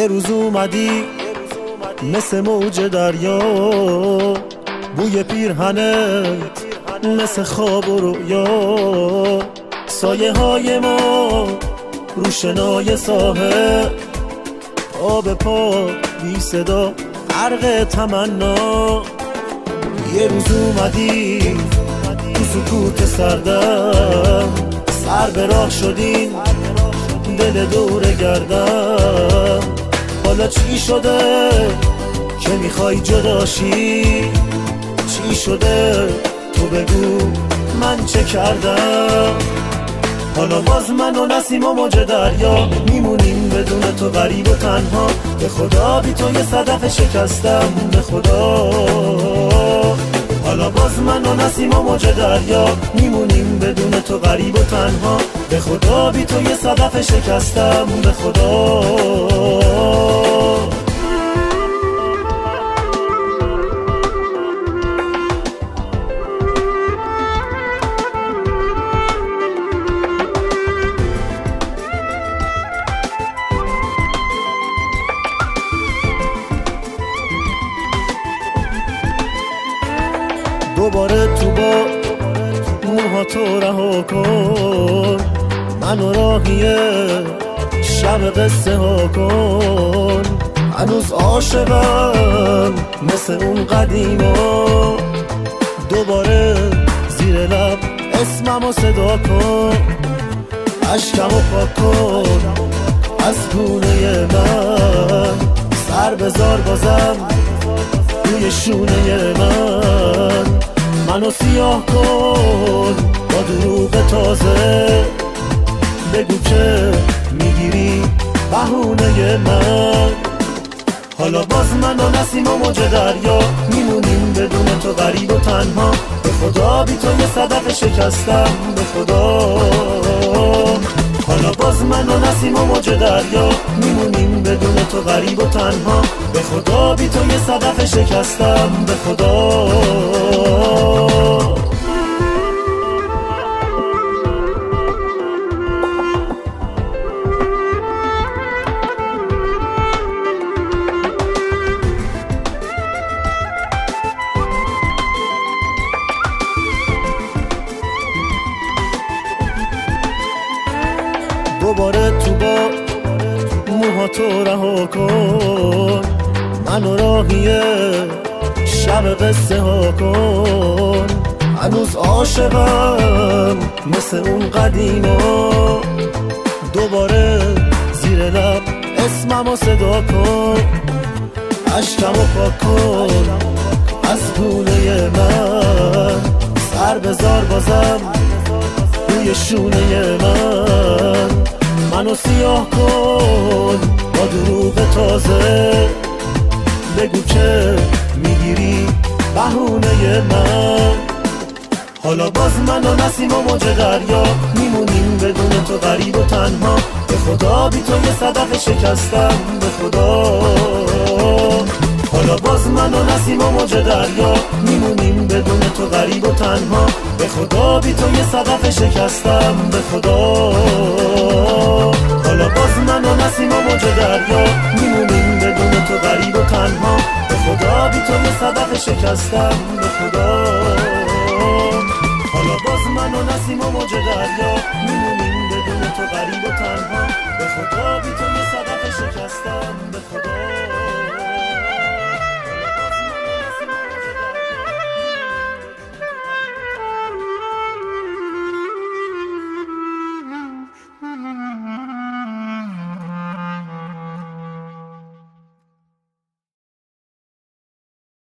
یه روز اومدی مثل موج دریا، بوی پیرهنت مثل خواب و رویا، سایه های ما روشنای ساحل، آب پا بی صدا غرق تمنا. یه روز اومدی تو سکوت سردم، سر به راه شدیم دل دور گردم. حالا چی شده که میخوای جداشی؟ چی شده تو بگو من چه کردم؟ حالا باز من و نسیم و موج دریا میمونیم بدون تو غریب و تنها. به خدا بی تو یه صدف شکستم، به خدا. حالا باز من و نسیم و موج دریا میمونیم بدون تو غریب و تنها. به خدا بی تو یه صدف شکستم، به خدا. دوباره تو با موهاتو رها کن، منو راهی شب قصه ها کن. هنوز عاشقم مثل اون قدیما، دوباره زیر لب اسممو صدا کن. اشکمو پاک کن از گونه من، سر بذار بازم روی شونه من. منو سیاه کن با دروغ تازه، بگو که میگیری بهونه من. حالا باز من و نسیم و موج دریا میمونیم بدون تو غریب و تنها. به خدا بی تو یه صدف شکستم، به خدا. حالا باز من و نسیم و موج دریا میمونیم بدون تو غریب و تنها. به خدا بی تو یه صدف شکستم، به خدا. دوباره تو با موهاتو رها کن، منو راهی شب قصه ها کن. هنوز عاشقم مثل اون قدیما، دوباره زیر لب اسممو صدا کن. اشکمو پاک کن از گونه من، سر بذار بازم روی شونه من. منو سیاه کن با دروغ تازه، بگو که میگیری بهونه من. حالا باز من و نسیم و موج دریا میمونیم بدون تو غریب و تنها. به خدا بی تو یه صدف شکستم، به خدا. حالا باز من و نسیم و موج دریا میمونیم بدون تو غریب و تنها. به خدا بی تو یه صدف شکستم، به خدا. حالا باز من و نسیم و موج دریا میمونیم بدون تو غریب و تنها. به خدا بی تو یه صدف شکستم، به خدا. حالا باز من و نسیم و موج دریا میمونیم بدون تو غریب و تنها.